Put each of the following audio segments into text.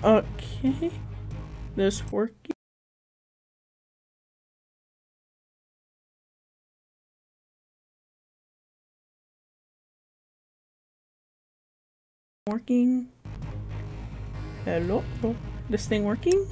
Okay. This working? Working? Hello? This thing working?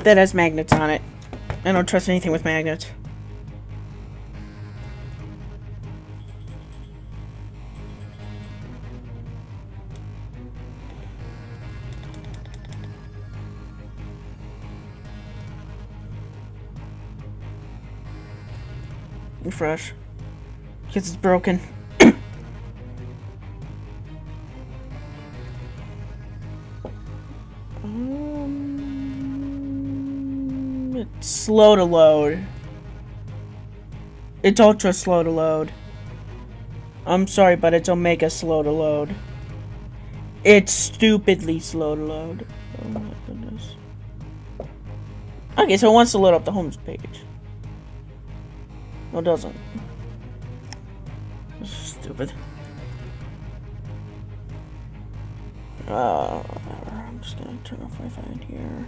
That has magnets on it. I don't trust anything with magnets. Refresh. Because it's broken. It's slow to load. It's ultra slow to load. I'm sorry, but it's omega slow to load. It's stupidly slow to load. Oh my goodness. Okay, so it wants to load up the home page. No, it doesn't. This is stupid. I'm just gonna turn off Wi-Fi in here.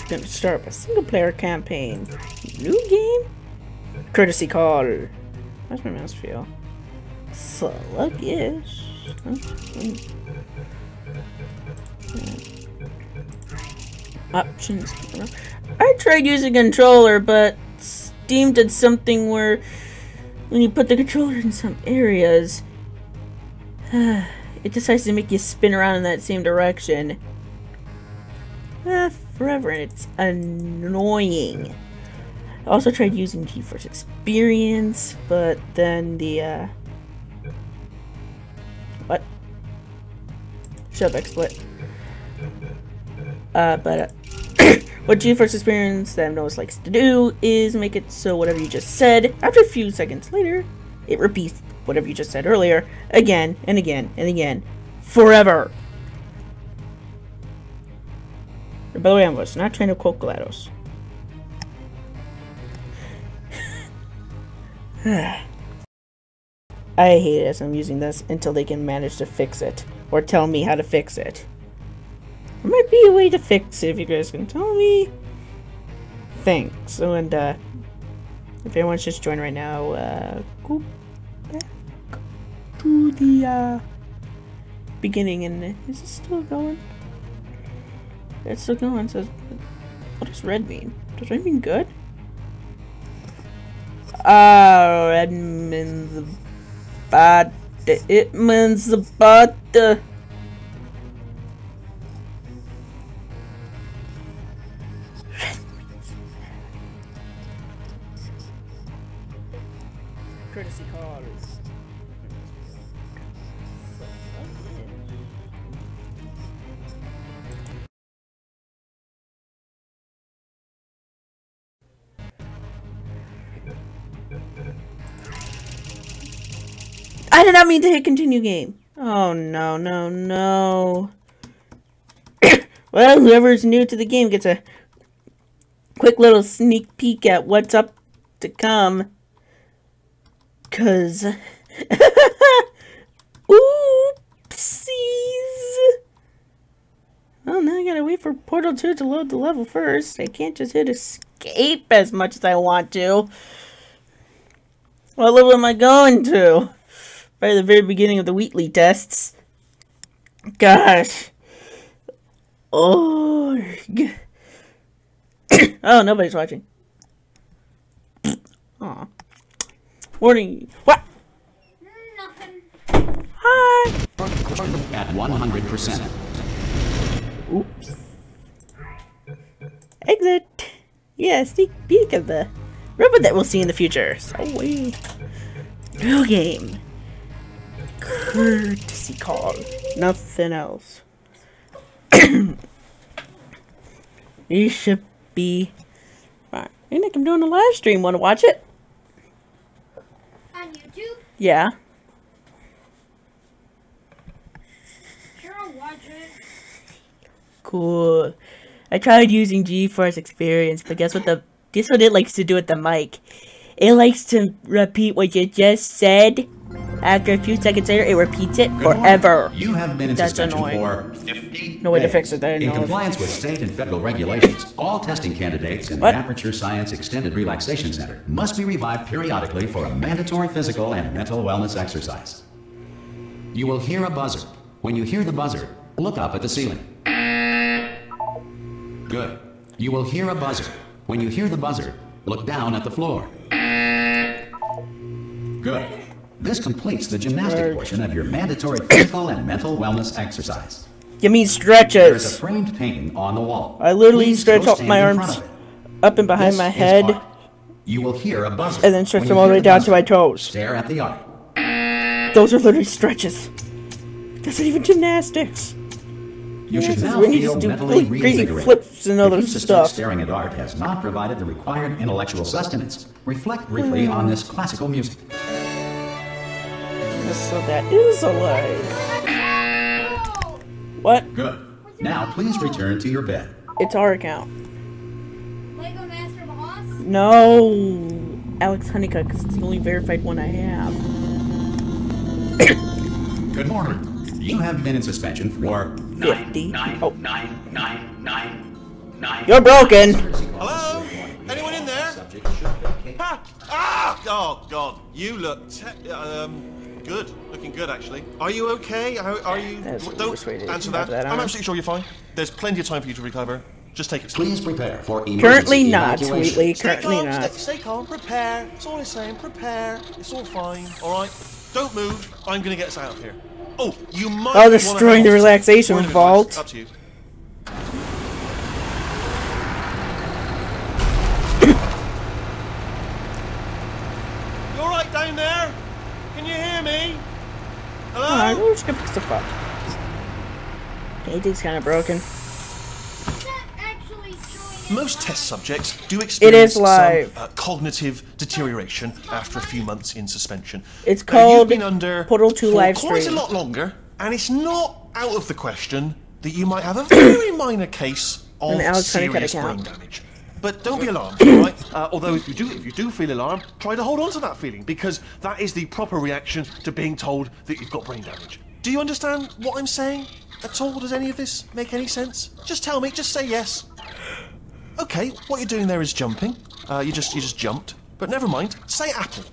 Gonna start a single player campaign. New game? Courtesy call. How's my mouse feel? Sluggish. Options. I tried using a controller, but Steam did something where when you put the controller in some areas, it decides to make you spin around in that same direction. Forever, and it's annoying. I also tried using GeForce Experience, but then the what? Shut up, XSplit. What GeForce Experience that Noah's likes to do is make it so whatever you just said, after a few seconds later, it repeats whatever you just said earlier, again and again and again, forever. By the way, I was not trying to quote GLaDOS. I hate it as I'm using this until they can manage to fix it, or tell me how to fix it. There might be a way to fix it if you guys can tell me. Thanks. So, and if anyone's just joined right now, go back to the beginning. And is it still going? It's still going. So, what does red mean? Does red mean good? Red means bad. It means bad. Courtesy calls. I did not mean to hit continue game. Oh no, no, no. Well, whoever's new to the game gets a quick little sneak peek at what's up to come. 'Cause oopsies. Well, now I gotta wait for Portal 2 to load the level first. I can't just hit escape as much as I want to. What level am I going to? By the very beginning of the Wheatley tests. Gosh. Oh. Oh, nobody's watching. Aw. Warning. What? Nothing. Hi. At 100%. Oops. Exit. Yeah, sneak peek of the robot that we'll see in the future. So weird. New game. Courtesy call. Nothing else. You should be fine. I think I'm doing a live stream. Want to watch it? On YouTube? Yeah. Sure, I'll watch it. Cool. I tried using GeForce Experience, but guess what it likes to do with the mic? It likes to repeat what you just said. After a few seconds later, it repeats it forever. You have been in That's suspension annoying. for 50 No way to days. fix it. There. In No. compliance with state and federal regulations, all testing candidates in What? the Aperture Science Extended Relaxation Center must be revived periodically for a mandatory physical and mental wellness exercise. You will hear a buzzer. When you hear the buzzer, look up at the ceiling. Good. You will hear a buzzer. When you hear the buzzer, look down at the floor. Good. This completes the gymnastic portion of your mandatory physical and mental wellness exercise. You mean There's a stretches? framed painting on the wall. I literally Please stretch go out stand my in arms front of it. up and behind This my is head, art. You will hear a buzzer. and then stretch When them you all the way hear down to buzzer, my toes. Stare at the art. Those are literally stretches. That's not even gymnastics. You should now When you feel just do mentally really crazy reinvigorated. flips and other If you suspect stuff. staring at art has not provided the required intellectual sustenance, reflect briefly on this classical music. So that is a lie. Oh, What? Good. Now please return to your bed. It's our account. Lego Master Boss? No, Alex Honeycutt, because it's the only verified one I have. Good morning. You have been in suspension for 50. Oh, 9. you're broken. Hello? Anyone in there? Ha! Ah! Oh, God. You look good. Looking good, actually. Are you okay? Are you... That's the Don't worst way to answer have that. that I'm on. absolutely sure you're fine. There's plenty of time for you to recover. Just take it slow. Please prepare for emergency Currently not, evacuation. Wheatley. Stay Currently calm, not. stay calm, prepare. That's all I'm saying, prepare. It's all fine, alright? Don't move. I'm gonna get us out of here. Oh, you might Oh, destroying the wanna relaxation word of vault. advice. Up to you. You alright down there? Can you hear me? Hello? Alright, we're just gonna fix the fuck. Anything's kind of broken. Is that actually showing Most it test subjects do It experience is live. some cognitive deterioration after a few months in suspension. It's You've called been under Portal 2 for live quite a stream. lot longer, and it's not out of the question that you might have a very minor case of And Alex trying to cut serious a brain count. damage. But don't be alarmed, alright? Although if you do feel alarmed, try to hold on to that feeling, because that is the proper reaction to being told that you've got brain damage. Do you understand what I'm saying at all? Does any of this make any sense? Just tell me, just say yes. Okay, what you're doing there is jumping. You just jumped. But never mind. Say apple.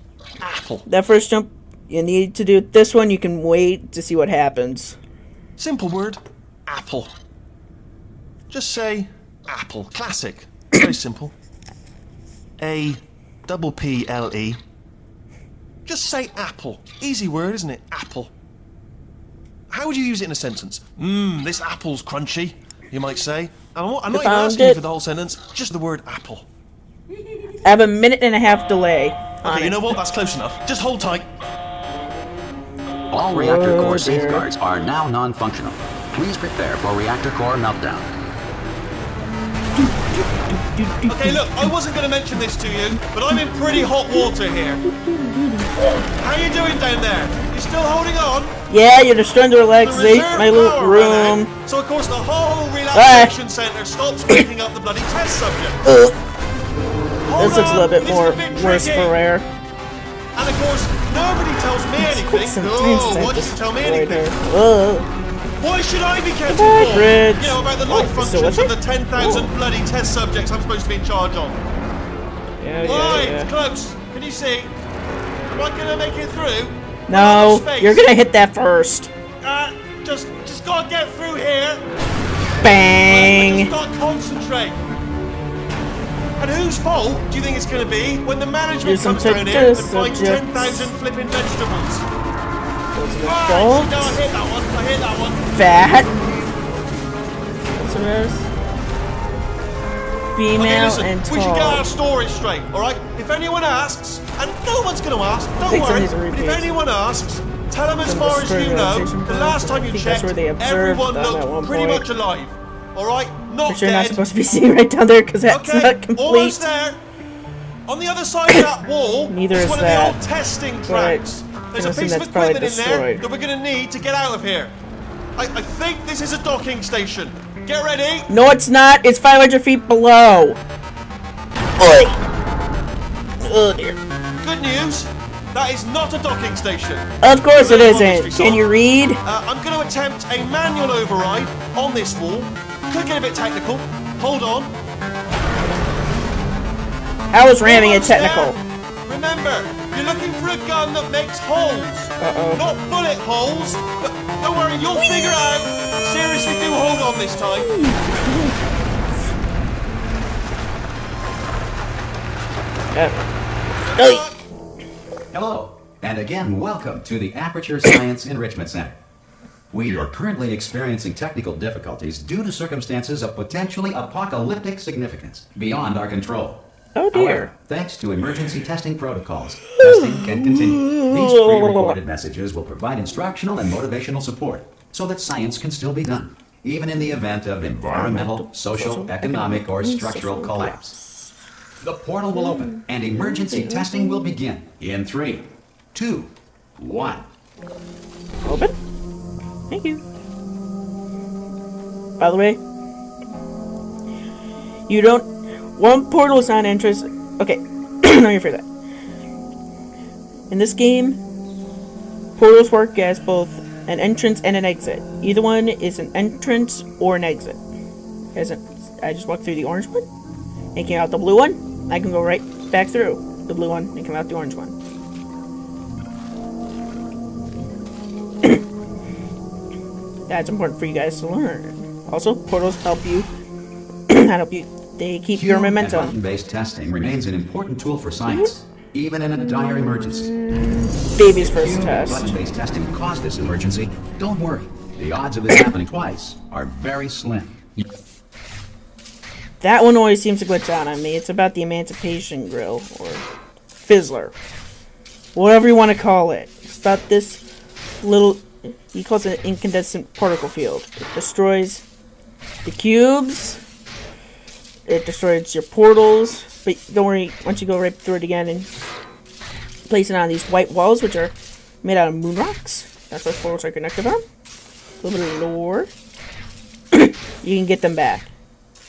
Apple. That first jump, you need to do this one. You can wait to see what happens. Simple word. Apple. Just say apple. Classic. Very simple. A-double-P-L-E. Just say apple. Easy word, isn't it? Apple. How would you use it in a sentence? This apple's crunchy, you might say. I'm not even found asking you it. for the whole sentence, just the word apple. I have a 1.5-minute delay on Okay, you it. know what? That's close enough. Just hold tight. All reactor Oh, core dear. safeguards are now non-functional. Please prepare for reactor core meltdown. Okay, look, I wasn't going to mention this to you, but I'm in pretty hot water here. How you doing down there? You still holding on? Yeah, you're destroying the The relaxation, reserve my little power ran room. out, so of course the whole relaxation centre stops picking up the bloody test subject. Ugh. Hold This looks a on, little bit this is more a bit worse tricky. for rare. And of course, nobody tells me anything. Some No, times I why don't you tell me destroyed anything? her. Ugh. Why should I be kept Goodbye, informed? Fridge. You know, about the life Oh, so functions is of it? the 10,000 Oh. bloody test subjects I'm supposed to be in charge of. Yeah, Right, yeah, it's yeah. close. Can you see? Am I gonna make it through? No, Space. you're gonna hit that first. Just gotta get through here. I Bang! just gotta concentrate. And whose fault do you think it's gonna be when the management Use some comes down here and test finds subjects. 10,000 flipping vegetables? What's an Right, adult? no, I hit that one. I hit that one. Fat. What's the rest? Okay, Female listen, and we should get tall. our story straight, alright? If anyone asks, and no one's going to ask, don't think some worry, of these are but if repeats. anyone asks, tell them as Some far as destroyed you know, relaxation the last time I you think that's checked, where they observed everyone them at one looked pretty point. much alive. Alright? Not Pretty sure you're not dead. supposed to be seen right down there because that's Okay, not complete. almost there. On the other side of that wall Neither is is one that. of the old testing But tracks. There's I a assume piece of that's probably equipment in there destroyed. that we're going to need to get out of here. I think this is a docking station. Get ready. No, it's not. It's 500 feet below. Oi. Oh dear. Good news. That is not a docking station. Of course it Very isn't. obviously Can so. you read? I'm going to attempt a manual override on this wall. Could get a bit technical. Hold on. How is ramming it Almost there. technical? Remember, you're looking for a gun that makes holes. Uh-oh. Not bullet holes, but don't worry, you'll figure it out. Seriously, do hold on this time. Oi. Hello, and again, welcome to the Aperture Science Enrichment Center. We are currently experiencing technical difficulties due to circumstances of potentially apocalyptic significance beyond our control. Oh dear. However, thanks to emergency testing protocols, testing can continue. These pre-recorded messages will provide instructional and motivational support so that science can still be done, even in the event of environmental, social, economic, or structural collapse. The portal will open, and emergency testing will begin in 3, 2, 1. Open. Thank you. By the way, you don't. One portal is not interest. Okay, let me rephrase that. In this game, portals work as both an entrance and an exit. Either one is an entrance or an exit. I just walked through the orange one and came out the blue one. I can go right back through the blue one and come out the orange one. That's important for you guys to learn. Also, portals help you. Help you. They keep your momentum. Button-based testing remains an important tool for science, even in a dire emergency. Baby's first test. Button-based testing caused this emergency. Don't worry. The odds of this happening twice are very slim. That one always seems to glitch out on me. It's about the emancipation grill, or fizzler. Whatever you want to call it. It's about this little... He calls it an incandescent particle field. It destroys the cubes. It destroys your portals. But don't worry, once you go right through it again and place it on these white walls, which are made out of moon rocks. That's what portals are connected on. A little bit of lore. You can get them back.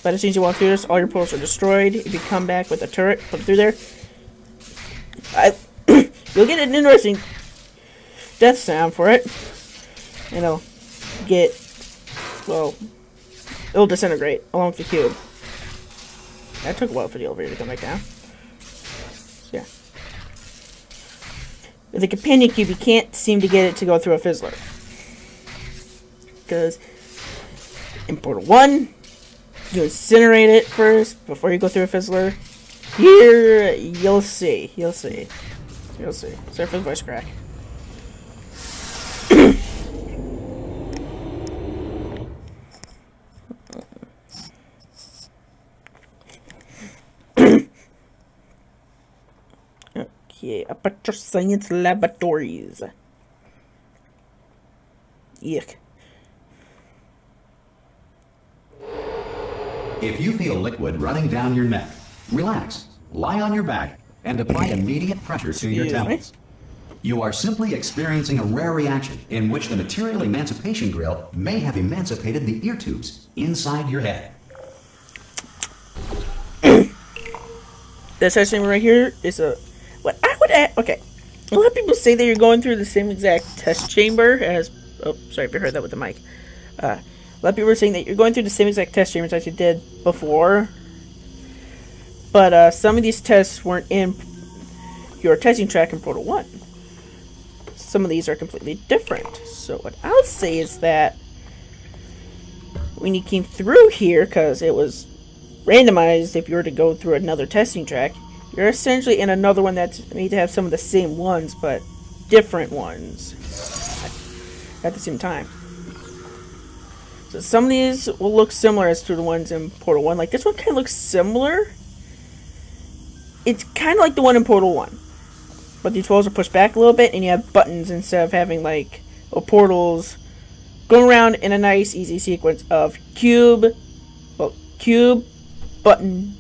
But as soon as you walk through this, all your portals are destroyed. If you come back with a turret, put it through there, you'll get an interesting death sound for it. And it'll get, well, it'll disintegrate along with the cube. That took a while for the elevator to come back down. So, yeah. With the companion cube, you can't seem to get it to go through a fizzler. Because in Portal 1, you incinerate it first before you go through a fizzler. Here, you'll see. You'll see. You'll see. Sorry for the voice crack. Okay, Aperture Science Laboratories. Yuck. If you feel liquid running down your neck, relax, lie on your back, and apply immediate pressure to your temples. You are simply experiencing a rare reaction in which the material emancipation grill may have emancipated the ear tubes inside your head. This test chamber right here is a... What I would add... Okay. A lot of people say that you're going through the same exact test chamber as... Oh, sorry if you heard that with the mic. A lot of people are saying that you're going through the same exact test chambers as you did before. But some of these tests weren't in your testing track in Portal 1. Some of these are completely different. So what I'll say is that when you came through here, because it was randomized if you were to go through another testing track, you're essentially in another one that's made to have some of the same ones, but different ones at the same time. So some of these will look similar as to the ones in Portal 1. Like this one kind of looks similar. It's kind of like the one in Portal 1. But these walls are pushed back a little bit and you have buttons instead of having like portals going around in a nice easy sequence of cube, button,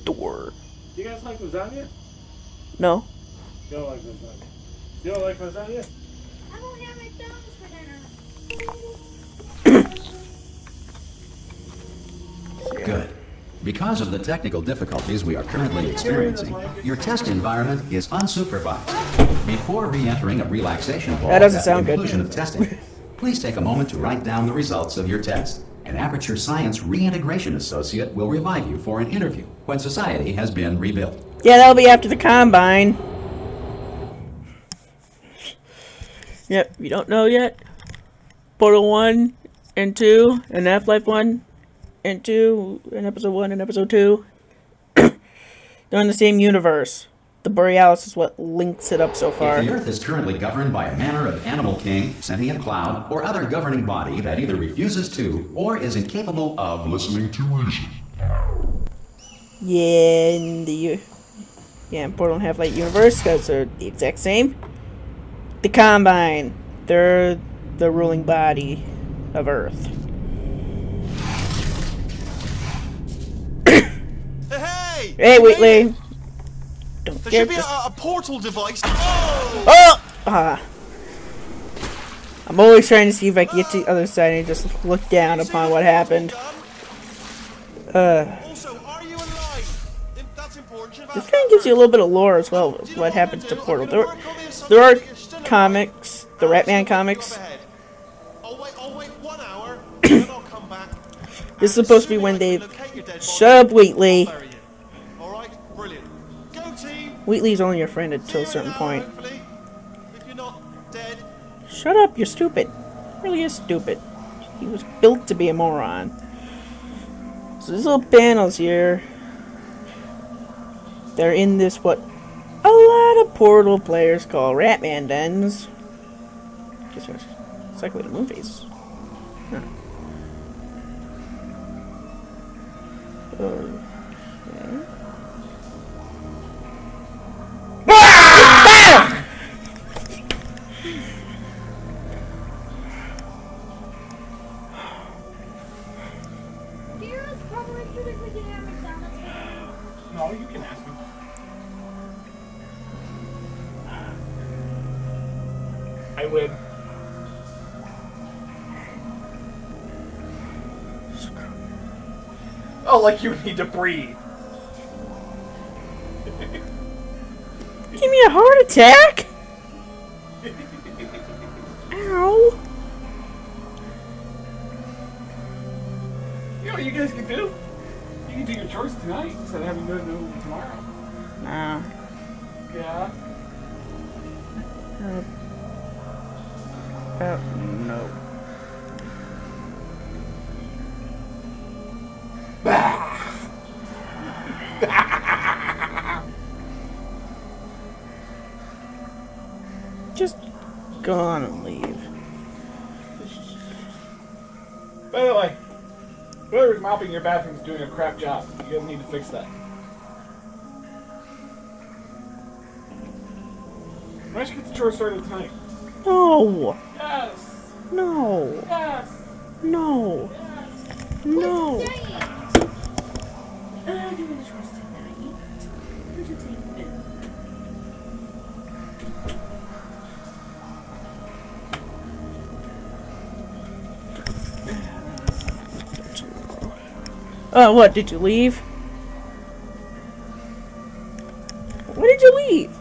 door. Do you guys like lasagna? No. You don't like lasagna. You don't like lasagna? I don't have McDonald's for dinner. Good. Because of the technical difficulties we are currently experiencing, your test environment is unsupervised. Before re-entering a relaxation hall That doesn't at sound the good. conclusion of testing, please take a moment to write down the results of your test. An Aperture Science Reintegration Associate will revive you for an interview when society has been rebuilt. Yeah, that'll be after the Combine. Yep, if you don't know yet, Portal 1 and 2, and Half-Life 1 and 2, and Episode 1 and Episode 2, they're in the same universe. The Borealis is what links it up so far. If the Earth is currently governed by a manner of animal king, sentient cloud, or other governing body that either refuses to or is incapable of listening to reason. Yeah, in Portal and Half-Life universe, because they're the exact same. The Combine, they're the ruling body of Earth. Hey! Hey, Wheatley! Don't There get should be this. a portal device. Oh! Oh! I'm always trying to see if I can get to the other side and just look down upon what happened. Also, are you alive? That's important. This kind of gives you a little bit of lore as well of what happens to Portal. There are comics, the Ratman comics. I'll wait 1 hour, then I'll come back. This is supposed to be when they... Shut up, Wheatley. Alright, brilliant. Go team! Wheatley's only your friend until a certain point. Hopefully. If you're not dead. Shut up, you're stupid. Really is stupid. He was built to be a moron. So these little panels here, they're in this, what a lot of Portal players call Ratman dens. Guess what? It's like the movies. Huh. Okay. Heroes probably should have taken out McDonald's. No, you can ask me. I win. Oh, like you need to breathe. Give me a heart attack? Ow. You know what you guys can do? You can do your chores tonight instead of having to do it tomorrow. Nah. Yeah. No. Just go on and leave. By the way, whoever's mopping your bathroom is doing a crap job. You guys need to fix that. Why don't you get the chores started tonight? No. Yes. No. Yes. No. Yes. No. What's it saying? Doing the chores tonight. Where's your tape been? What? Did you leave? Why did you leave?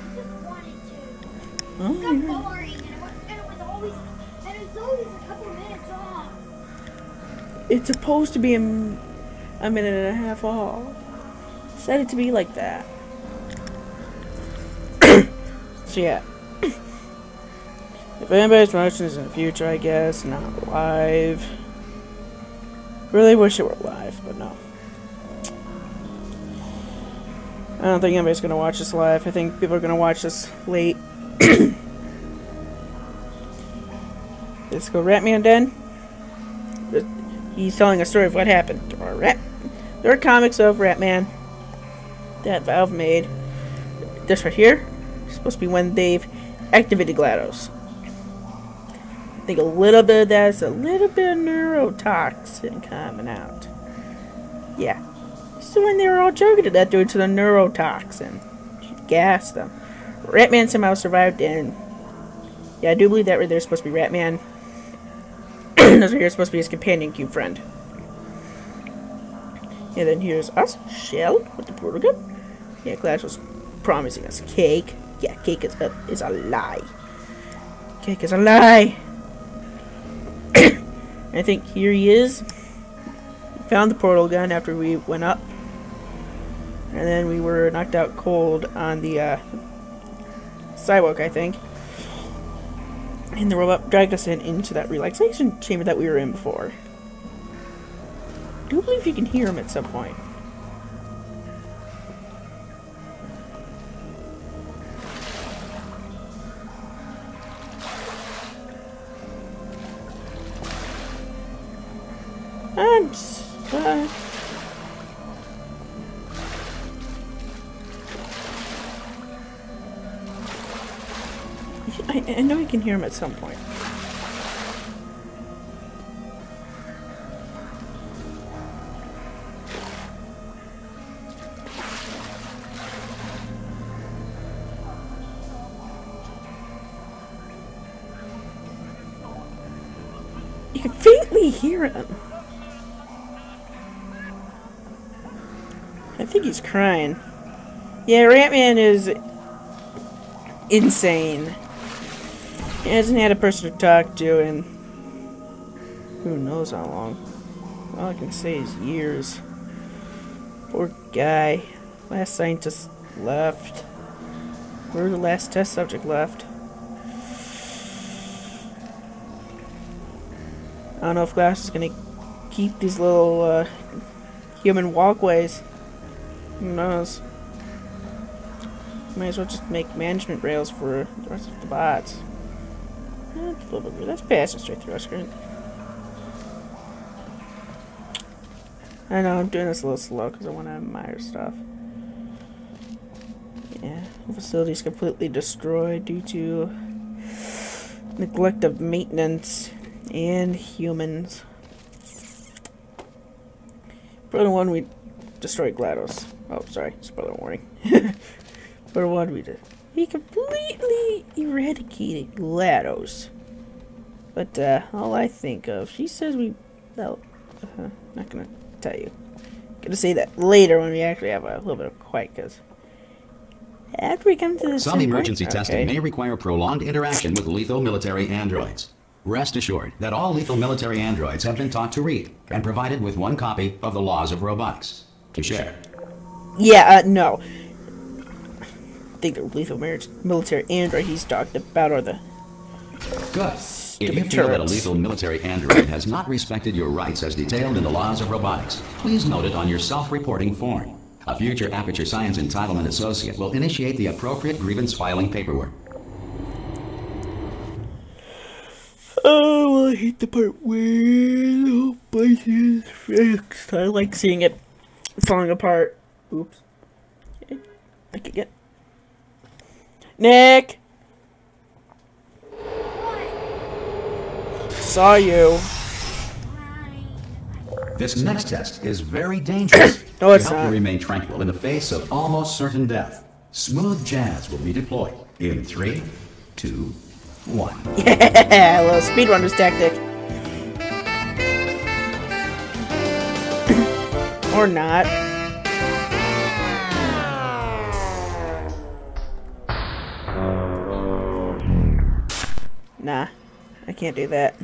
I just wanted to. Oh, It got you're- boring, and it was always a couple minutes off. It's supposed to be a minute and a half off. Set it to be like that. So yeah. If anybody's watching this in the future, I guess, not live. Really wish it were live, but no. I don't think anybody's gonna watch this live. I think people are gonna watch this late. Let's go Ratman Den. He's telling a story of what happened. There are comics of Ratman that Valve made. This right here is supposed to be when they've activated GLaDOS. I think a little bit of that's a little bit of neurotoxin coming out. Yeah. So when they were all joking to death due to the neurotoxin. She gassed them. Ratman somehow survived, and yeah, I do believe that right there's supposed to be Ratman. Those are here supposed to be his companion cube friend. And then here's us, Shell, with the portal gun. Yeah, Clash was promising us cake. Yeah, cake is a lie. Cake is a lie. I think here he is. We found the portal gun after we went up. And then we were knocked out cold on the sidewalk, I think. And the robot dragged us into that relaxation chamber that we were in before. I do believe you can hear him at some point. I know you can hear him at some point. You can faintly hear him. I think he's crying. Yeah, Ratman is insane. He hasn't had a person to talk to in who knows how long. All I can say is years. Poor guy. Last scientist left. We're the last test subject left. I don't know if glass is gonna keep these little human walkways. Who knows? Might as well just make management rails for the rest of the bots. That's a little bit weird. That's passing straight through our screen. I know, I'm doing this a little slow because I want to admire stuff. Yeah, the facility is completely destroyed due to neglect of maintenance and humans. Brother 1, we destroyed GLaDOS. Oh, sorry, spoiler warning. Brother 1, we completely eradicated GLaDOS. But all I think of, she says not gonna tell you. Gonna say that later when we actually have a little bit of quiet, because after we come to this Some emergency testing may require prolonged interaction with lethal military androids. Rest assured that all lethal military androids have been taught to read and provided with one copy of the laws of robotics to share. Yeah, no. I think the lethal military android he's talking about are the Good. If you feel that a lethal military android has not respected your rights as detailed in the laws of robotics, please note it on your self-reporting form. A future Aperture Science Entitlement Associate will initiate the appropriate grievance filing paperwork. Oh, well, I hate the part where the whole place is fixed. I like seeing it falling apart. Oops. I could get... Nick! Saw you. This next test is very dangerous. No, it's to help not. you remain tranquil in the face of almost certain death, smooth jazz will be deployed in 3, 2, 1. Yeah, a little speedrunner's tactic. Or not. Nah, I can't do that.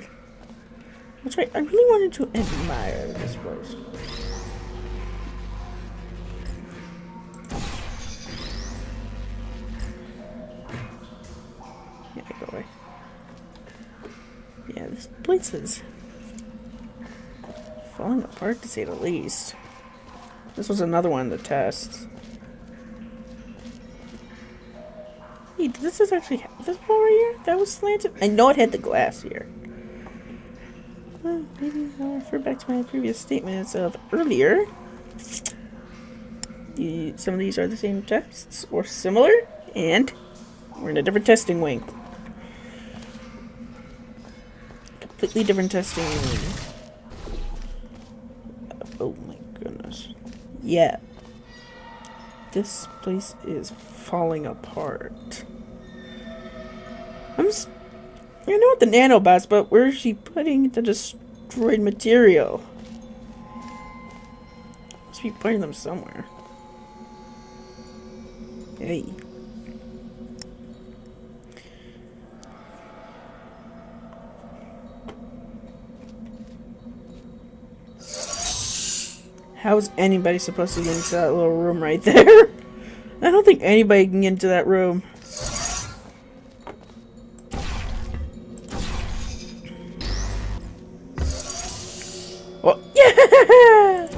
That's right, I really wanted to admire this place. Yeah, go away. Yeah, this place is falling apart to say the least. This was another one of the tests. Hey, this is actually have this wall right here? That was slanted? I know it had the glass here. Well, maybe I'll refer back to my previous statements of earlier. Some of these are the same tests, or similar, and we're in a different testing wing. Completely different testing wing. Oh my goodness. Yeah. This place is falling apart. I know what the nanobots, but where is she putting the destroyed material? Must be putting them somewhere. Hey. How is anybody supposed to get into that little room right there? I don't think anybody can get into that room. Oh, yeah!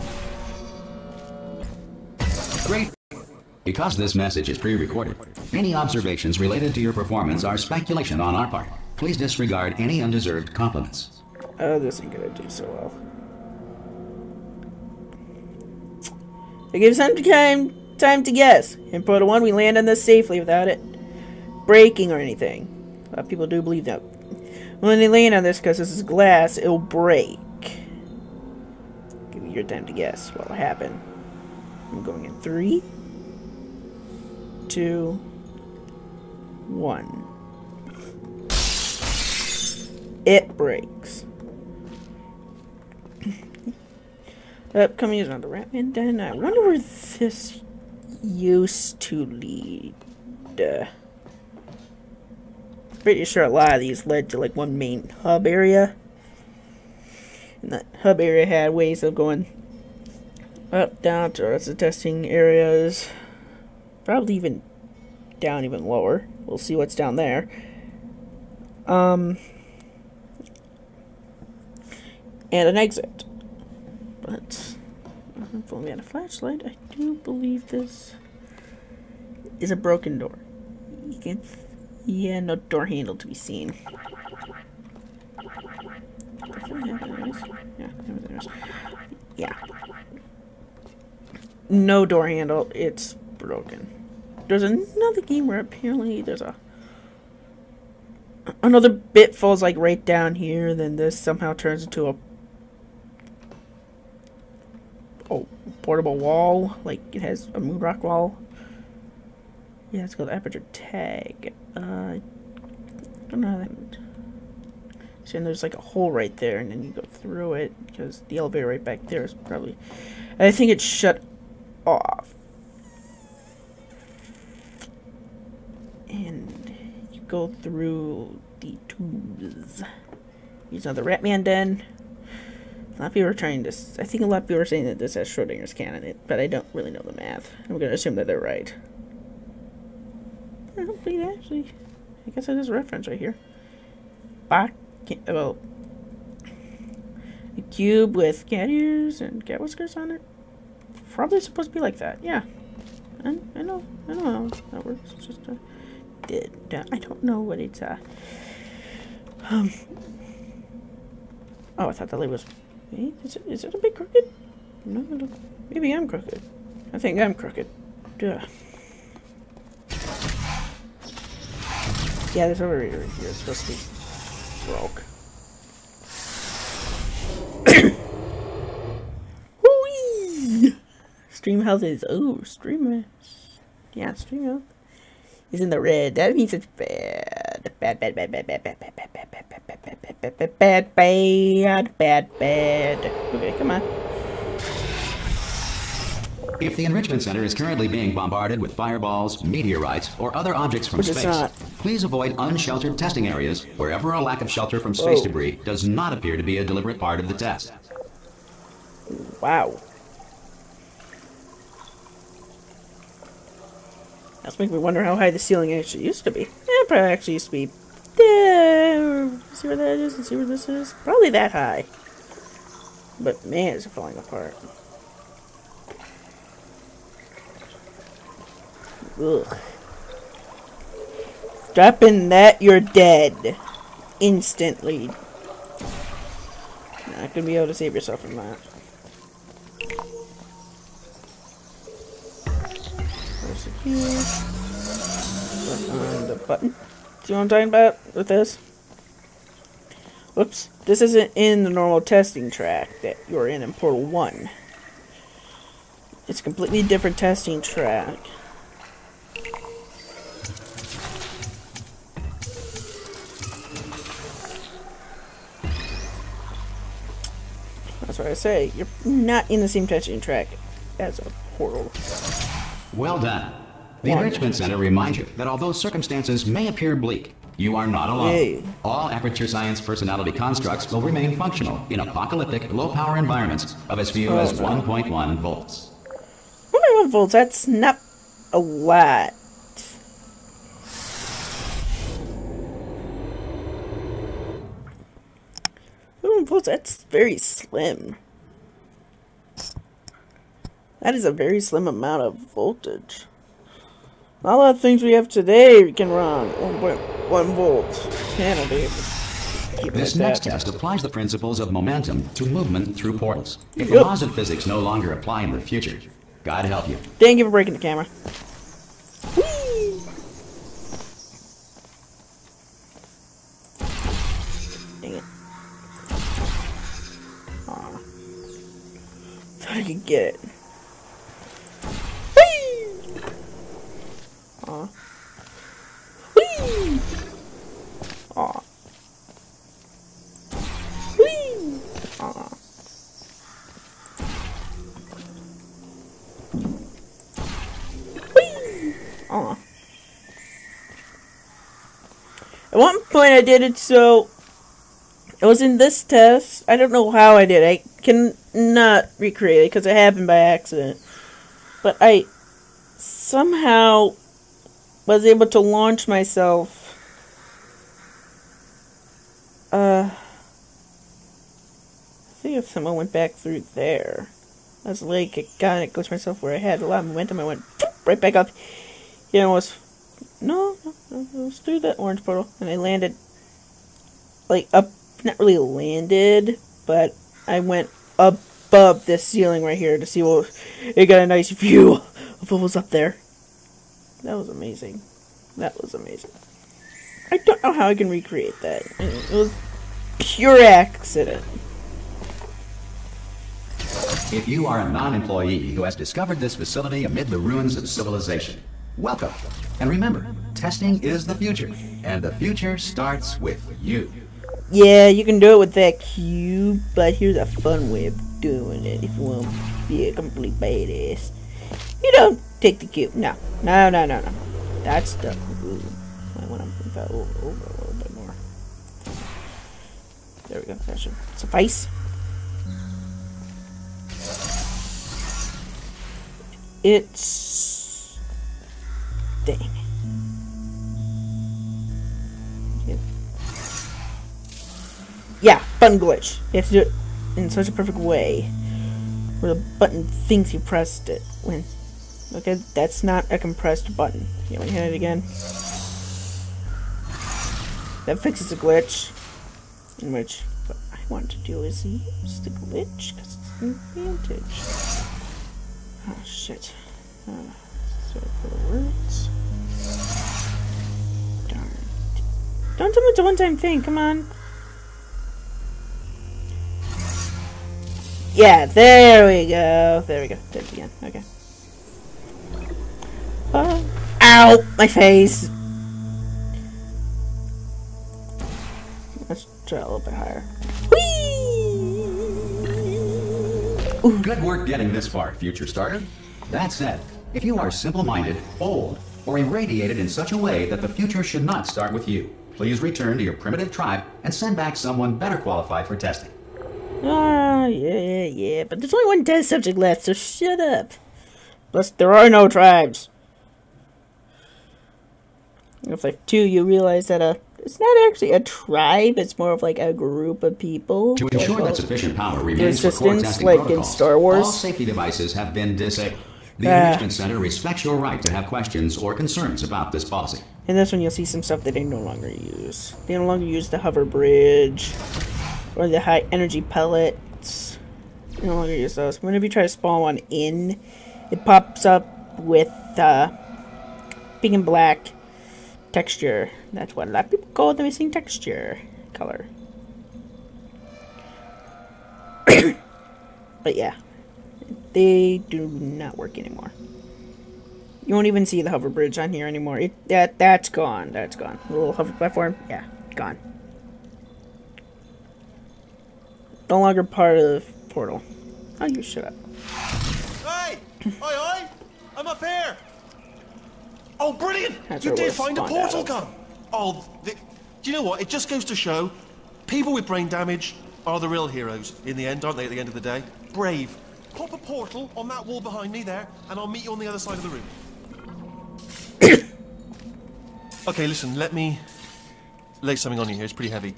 Great. Because this message is pre-recorded, any observations related to your performance are speculation on our part. Please disregard any undeserved compliments. Oh, this ain't gonna do so well. It gives some time to guess. In Proto 1, we land on this safely without it breaking or anything. A lot of people do believe that. When they land on this, because this is glass, it'll break. Give you your time to guess what'll happen. I'm going in 3, 2, 1. It breaks. Upcoming is another ramp, and then I wonder where this used to lead. Pretty sure a lot of these led to like one main hub area, and that hub area had ways of going up, down to the rest of the testing areas, probably even down even lower. We'll see what's down there. and an exit. But if only had a flashlight, I do believe this is a broken door. You can, yeah, no door handle to be seen. Yeah. No door handle. It's broken. There's another game where apparently there's another bit falls like right down here, then this somehow turns into a portable wall, like it has a moon rock wall. Yeah, it's called aperture tag. I don't know how that. So there's like a hole right there, and then you go through it because the elevator right back there is probably. I think it's shut off. And you go through the tubes. Here's another Ratman den. A lot of people are trying to. I think a lot of people are saying that this has Schrodinger's candidate, but I don't really know the math. I'm going to assume that they're right. I don't believe actually. I guess it is a reference right here. Well, a cube with cat ears and cat whiskers on it. Probably supposed to be like that. Yeah, I know how that works. It's just I don't know what it's Oh, I thought that lid was. Wait, is it a bit crooked? No, maybe I'm crooked. I think I'm crooked. Duh. Yeah, this overreader right here is supposed to be broke. Whee! Stream health is streamer. Yeah, stream health is in the red. That means it's bad. Bad. Okay, come on. If the Enrichment Center is currently being bombarded with fireballs, meteorites, or other objects from space, please avoid unsheltered testing areas wherever a lack of shelter from space debris does not appear to be a deliberate part of the test. Wow. That's making me wonder how high the ceiling actually used to be. It probably actually used to be there. See where that is and see where this is? Probably that high. But man, is it falling apart. Ugh. Dropping that, you're dead. Instantly. Not gonna be able to save yourself from that. Where's the key? On the button. See what I'm talking about with this? Whoops. This isn't in the normal testing track that you're in Portal 1. It's a completely different testing track. That's what I say. You're not in the same testing track as a portal. Well done. The Enrichment Center reminds you that although circumstances may appear bleak, you are not alone. Yay. All Aperture Science personality constructs will remain functional in apocalyptic, low-power environments of as few as 1.1 volts. 1.1 volts, that's not a lot. Volts, that's very slim. That is a very slim amount of voltage. Not a lot of things we have today can run 1.1 volts. This next test applies the principles of momentum to movement through portals. If the laws of physics no longer apply in the future, God help you. Thank you for breaking the camera. Whee! Dang it. Aw. Thought I could get it. Whee! Aw. Whee! Aw. Whee! Aw. Aw. At one point I did it so it was in this test. I don't know how I did it. I cannot recreate it because it happened by accident. But I somehow was able to launch myself I think if someone went back through there. I was like, it glitched myself where I had a lot of momentum. I went right back up. Yeah, it was. No, it was through that orange portal. And I landed, like, up. Not really landed, but I went above this ceiling right here to see what. It got a nice view of what was up there. That was amazing. That was amazing. I don't know how I can recreate that. It was pure accident. If you are a non-employee who has discovered this facility amid the ruins of civilization, welcome. And remember, testing is the future, and the future starts with you. Yeah, you can do it with that cube, but here's a fun way of doing it if you want to be a complete badass. You don't take the cube. No. That's the... Ooh, I want to move that over a little bit more. There we go. That should suffice. It's... Dang. Yeah, button glitch. You have to do it in such a perfect way where the button thinks you pressed it. When, okay, that's not a compressed button. You want to hit it again? That fixes the glitch. In which what I want to do is use the glitch because it's an advantage. Oh shit. So for the words. Darn. Don't tell me it's a one-time thing. Come on. Yeah, there we go. There we go. Did it again. Okay. Ow! My face! Let's try a little bit higher. Whee! Good work getting this far, future starter. That said, if you are simple-minded, old, or irradiated in such a way that the future should not start with you, please return to your primitive tribe and send back someone better qualified for testing. Yeah, but there's only one test subject left, so shut up. Plus, there are no tribes. If like 2, you realize that it's not actually a tribe, it's more of like a group of people. To ensure that sufficient power remains for core Resistance, testing like protocols, in Star Wars. all safety devices have been disabled. The Enrichment Center respects your right to have questions or concerns about this policy. And that's when you'll see some stuff that they no longer use. They no longer use the hover bridge or the high energy pellets. They no longer use those. Whenever you try to spawn one in, it pops up with pink and black texture. That's what a lot of people call the missing texture color. But yeah, they do not work anymore. You won't even see the hover bridge on here anymore. That's gone. That's gone. The little hover platform, yeah, gone. No longer part of the portal. Oh, you shut up. Hey! Oi! I'm up here! Oh, brilliant! That's You where did we're find a spawned portal out of. gun! Oh, do you know what? It just goes to show, people with brain damage are the real heroes in the end, aren't they, at the end of the day? Brave. Pop a portal on that wall behind me there, and I'll meet you on the other side of the room. Okay, listen, let me lay something on you here. It's pretty heavy.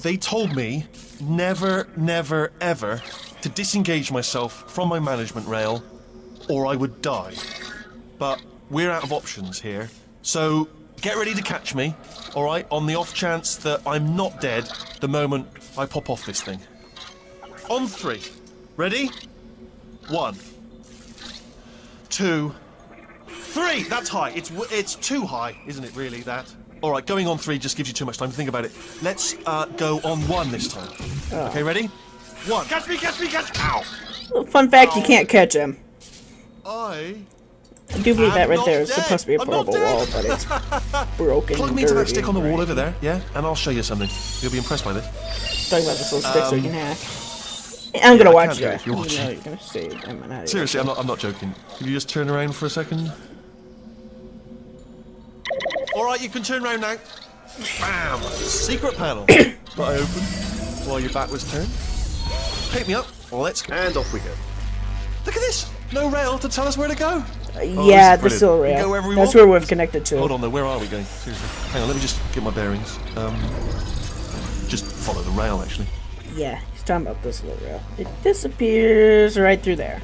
They told me never, never, ever to disengage myself from my management rail or I would die. But we're out of options here, so get ready to catch me, alright, on the off chance that I'm not dead the moment I pop off this thing. On 3. Ready? 1, 2, 3! That's high. It's too high, isn't it, really, that? Alright, going on 3 just gives you too much time to think about it. Let's go on 1 this time. Oh. Okay, ready? 1. Catch me, catch me, catch me! Ow! Well, fun fact, you can't catch him. I do believe that right not there is dead. supposed to be a I'm not portable wall, dead. but it's broken. Plug and me into that dirty stick on the and wall grimy. over there, yeah? And I'll show you something. You'll be impressed by this. Talking about this little stick so you can hack. I'm gonna I watch can do it you. if you're watching. No, you're gonna say I'm not. Seriously, I'm not joking. Can you just turn around for a second? Alright, you can turn around now. Bam! Secret panel. That I opened while your back was turned. Pick me up, let's go. And off we go. Look at this! No rail to tell us where to go. Yeah, this the is still brilliant. We rail. go wherever we That's want. where we've connected to. Hold on though, where are we going? Seriously. Hang on, let me just get my bearings. Just follow the rail actually. Yeah, talking about this little rail. It disappears right through there.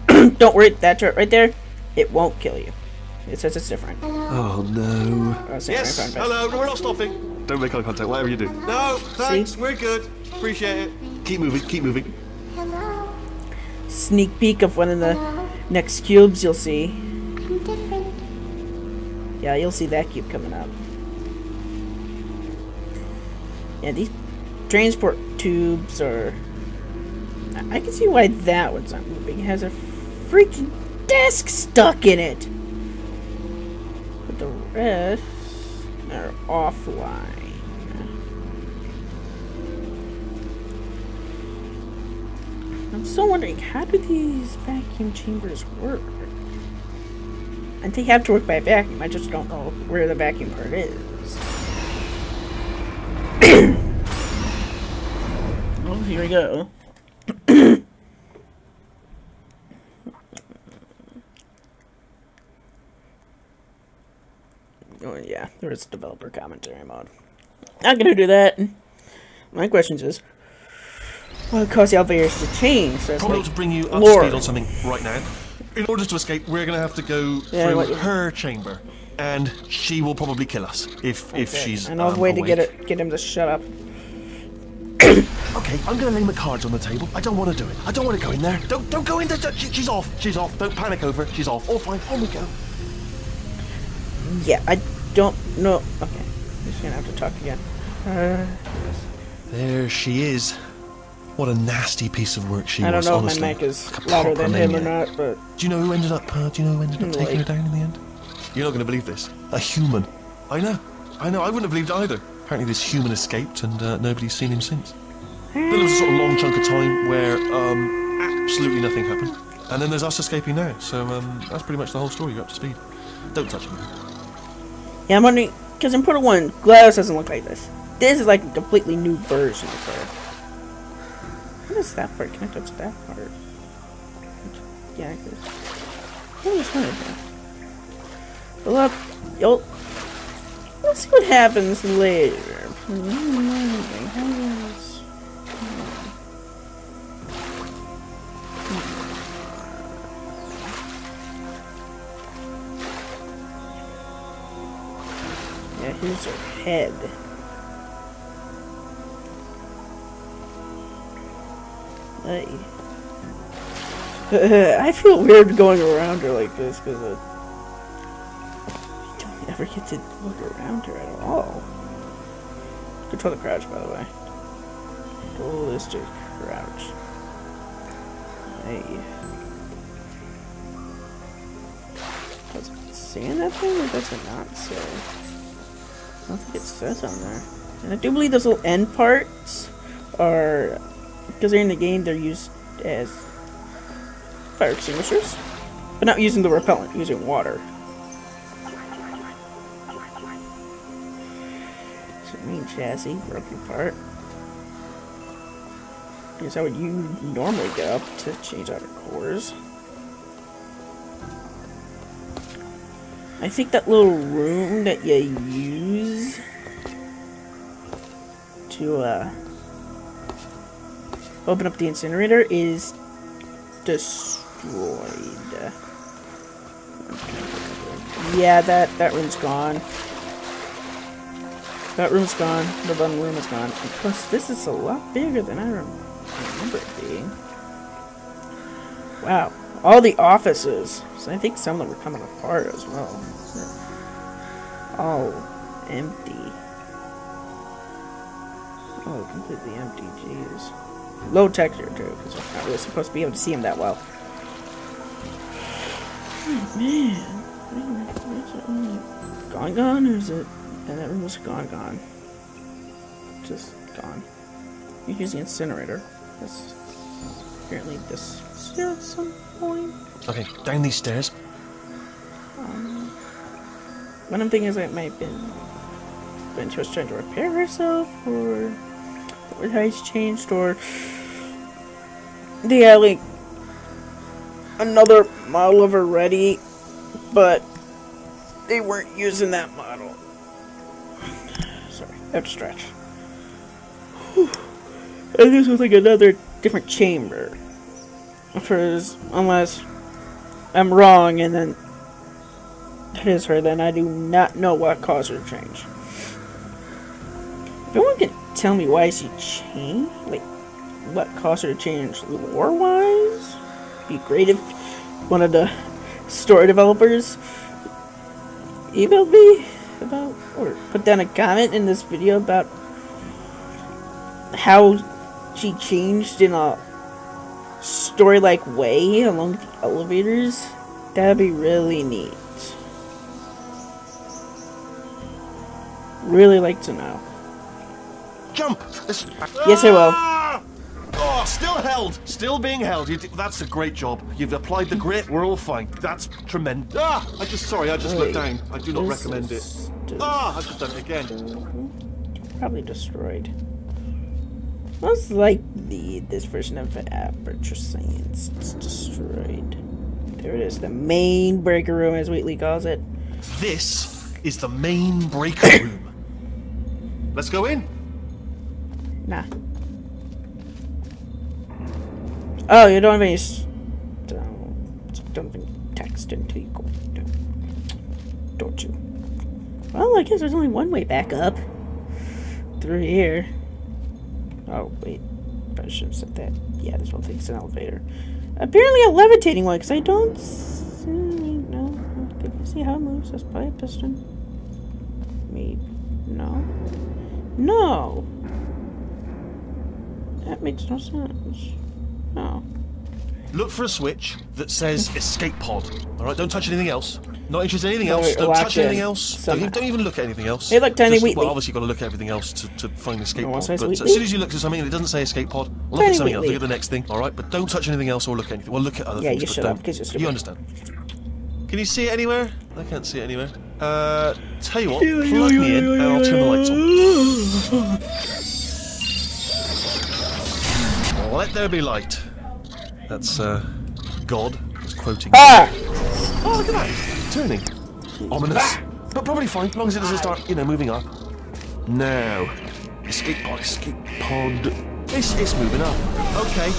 Don't worry, that turret right there, it won't kill you. It says it's different. Oh no. Yes, hello, we're not stopping. Don't make eye contact, whatever you do. No, thanks, we're good. Appreciate it. Keep moving, keep moving. Hello. Sneak peek of one of the next cubes you'll see. I'm different. Yeah, you'll see that cube coming up. Yeah, these transport tubes are... I can see why that one's not moving. It has a freaking desk stuck in it. But the rest are offline. I'm still wondering, how do these vacuum chambers work? And they have to work by vacuum. I just don't know where the vacuum part is. Oh, here we go. Oh yeah, there is developer commentary mode. Not gonna do that. My question is, what caused the elevators to change? So Probably like to bring you up lore. to speed on something right now. In order to escape, we're going to have to go through her chamber, and she will probably kill us if she's. I know a way to awake. get him to shut up. Okay, I'm going to lay my cards on the table. I don't want to do it. I don't want to go in there. Don't go in there. She's off. She's off. Don't panic over. She's off. All fine. On we go. Yeah, I don't know. Okay, I'm just gonna have to talk again. There she is. What a nasty piece of work she was. I don't know honestly. if my mic is Like a louder proper than him or maniac. not, but Do you know who ended up? Taking her down in the end? You're not going to believe this. A human. I know. I wouldn't have believed it either. Apparently, this human escaped, and nobody's seen him since. Then there was a sort of long chunk of time where absolutely nothing happened, and then there's us escaping now. So that's pretty much the whole story. You're up to speed. Don't touch him. yeah, I'm wondering because in Portal 1, GLaDOS doesn't look like this. This is like a completely new version of her. How does that part connect up to that part? Yeah, what was that? Well, up, we'll see what happens later. Yeah, here's her head. I feel weird going around her like this because you don't ever get to look around her at all. Control the crouch, by the way. Ballistic crouch. Hey. Does it say in that thing or does it not say? I don't think it says on there. And I do believe those little end parts are, because they're in the game, they're used as fire extinguishers, but not using the repellent, using water. It's a main chassis, broken part. Here's how you normally get up to change out her cores. I think that little room that you use to open up the incinerator is destroyed. Yeah, that room's gone. That room's gone. The button room is gone. And plus, this is a lot bigger than I remember it being. Wow. All the offices. So I think some of them are coming apart as well. All empty. Oh, completely empty. Jeez. Low texture too, because we're not really supposed to be able to see them that well. Oh, man. Gone, or is it? And that room was gone. Just gone. You use the incinerator. That's apparently this here at some point. Okay, down these stairs. One of the things that might have been when she was trying to repair herself, or the heights changed, or they had like another model of her ready, but they weren't using that model. Sorry, I have to stretch. Whew. And this was like another different chamber. Unless I'm wrong, and then it is her, then I do not know what caused her to change. If anyone can tell me why she changed, like what caused her to change lore-wise, be great if one of the story developers emailed me about, or put down a comment in this video about how she changed in a story-like way along the elevators. That'd be really neat. Really like to know. Jump! Yes, I will. Oh, still held! Still being held. That's a great job. You've applied the grit. We're all fine. That's tremendous. I just looked down. I do not recommend it. I've just done it again. Probably destroyed. Most likely, this version of Aperture Science is destroyed. There it is, the main breaker room, as Wheatley calls it. This is the main breaker room. Let's go in. Nah. Oh, you don't have any. Don't have any text until you go. Don't you? Well, I guess there's only one way back up. Through here. Oh, wait. I should have said that. Yeah, this one takes an elevator. Apparently a levitating one, because I don't see... No. Did you see how it moves? That's probably a piston. Maybe. No. No! That makes no sense. No. Look for a switch that says escape pod. Alright, don't touch anything else. Not interested in anything else. Wait, Don't watch touch anything it. else. Don't even look at anything else. Hey, look, Tiny Just, Wheatley. well, obviously, you've got to look at everything else to find the escape Oh, pod. says But Wheatley? as soon as you look at something and it doesn't say escape pod, look Tiny at something else. Wheatley. Look at the next thing, alright? But don't touch anything else or look at anything. Well, look at other Yeah, things. you but shut don't. up, because you're stupid. You understand. Can you see it anywhere? I can't see it anywhere. Tell you what, plug me in and I'll turn the lights on. Let there be light. That's, God was quoting. Ah! Oh, look at that! Turning. Ominous. But probably fine, as long as it doesn't start, moving up. Now. Escape pod, escape pod. It's moving up. Okay,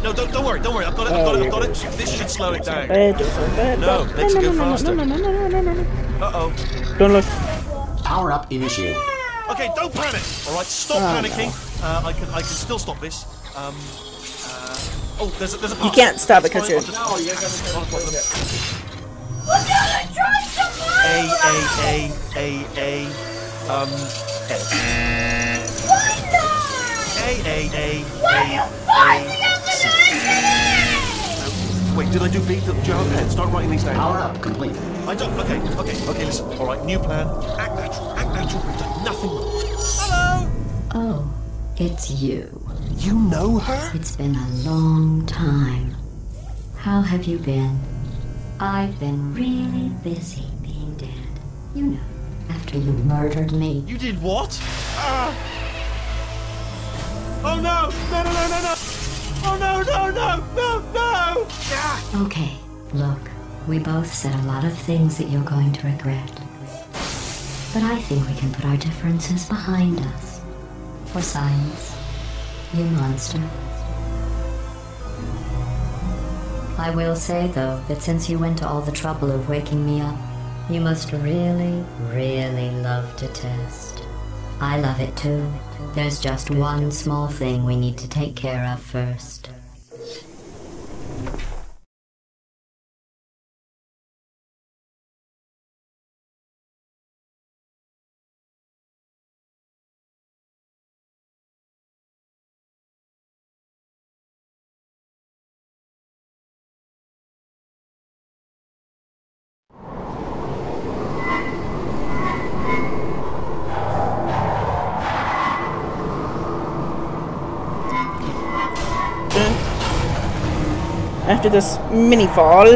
no, don't worry, I've got it. This should slow it down. No, makes it go faster. Uh-oh. Don't look. Power up initiated. Okay, don't panic. Alright, stop panicking. No. I can still stop this. Oh, there's a path. You can't stop it because It's you're... fine, I'll just- Wait, did I do B? Do you have a pen? Start writing these down. Power up complete. I don't. Okay, listen. Alright, new plan. Act natural. We've done nothing wrong. Hello! Oh, it's you. You know her? It's been a long time. How have you been? I've been really busy being dead. You know, after you murdered me. You did what? Oh no! No! Oh no! Ah! Okay, look, we both said a lot of things that you're going to regret. But I think we can put our differences behind us. For science, you monster. I will say, though, that since you went to all the trouble of waking me up, you must really, really love to test. I love it too. There's just one small thing we need to take care of first. After this mini fall,